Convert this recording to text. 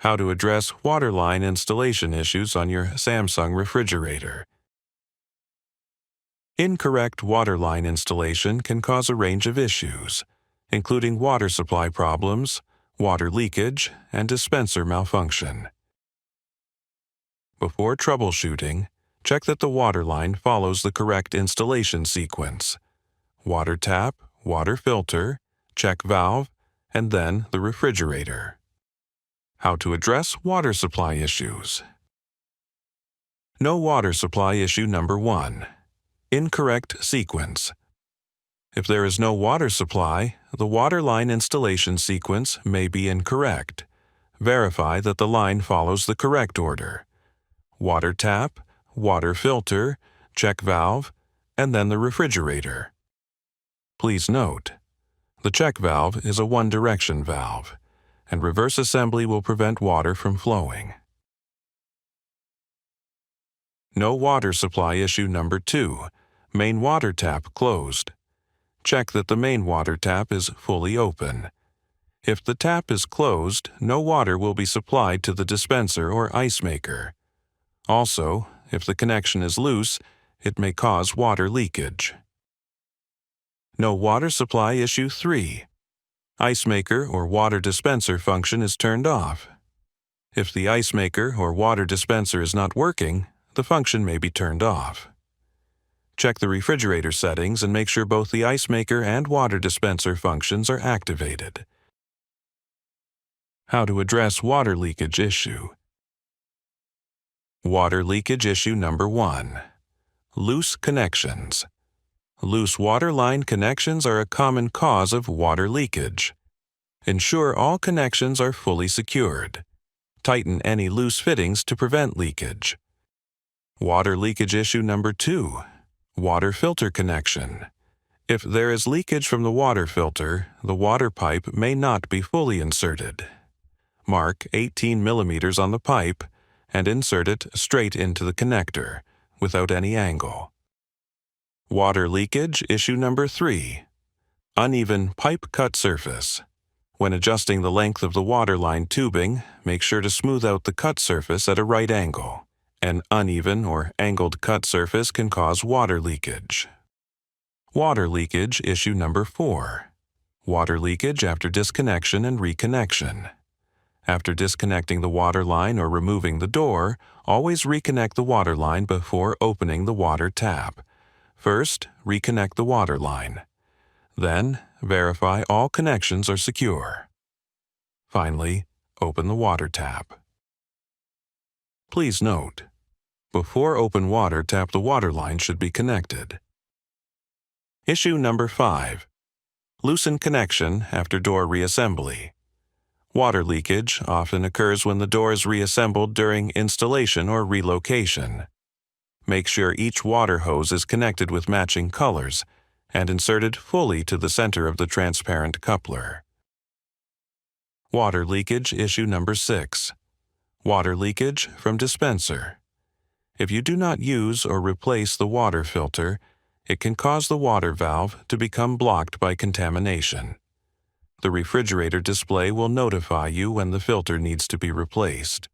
How to address waterline installation issues on your Samsung refrigerator. Incorrect waterline installation can cause a range of issues, including water supply problems, water leakage, and dispenser malfunction. Before troubleshooting, check that the waterline follows the correct installation sequence: water tap, water filter, check valve, and then the refrigerator. How to address water supply issues. No water supply issue number 1. Incorrect sequence. If there is no water supply, the water line installation sequence may be incorrect. Verify that the line follows the correct order: water tap, water filter, check valve, and then the refrigerator. Please note, the check valve is a one-direction valve, and reverse assembly will prevent water from flowing. No water supply issue number 2. Main water tap closed. Check that the main water tap is fully open. If the tap is closed, no water will be supplied to the dispenser or ice maker. Also, if the connection is loose, it may cause water leakage. No water supply issue 3. Ice maker or water dispenser function is turned off. If the ice maker or water dispenser is not working, the function may be turned off. Check the refrigerator settings and make sure both the ice maker and water dispenser functions are activated. How to address water leakage issue. Water leakage issue number 1. Loose connections. Loose water line connections are a common cause of water leakage. Ensure all connections are fully secured. Tighten any loose fittings to prevent leakage. Water leakage issue number 2. Water filter connection. If there is leakage from the water filter, the water pipe may not be fully inserted. Mark 18 mm on the pipe and insert it straight into the connector, without any angle. Water leakage issue number 3. Uneven pipe cut surface. When adjusting the length of the water line tubing, make sure to smooth out the cut surface at a right angle. An uneven or angled cut surface can cause water leakage. Water leakage issue number 4. Water leakage after disconnection and reconnection. After disconnecting the water line or removing the door, always reconnect the water line before opening the water tap. First, reconnect the water line. Then, verify all connections are secure. Finally, open the water tap. Please note, before open water tap, the water line should be connected. Issue number 5. Loosen connection after door reassembly. Water leakage often occurs when the door is reassembled during installation or relocation. Make sure each water hose is connected with matching colors and inserted fully to the center of the transparent coupler. Water leakage issue number 6. Water leakage from dispenser. If you do not use or replace the water filter, it can cause the water valve to become blocked by contamination. The refrigerator display will notify you when the filter needs to be replaced.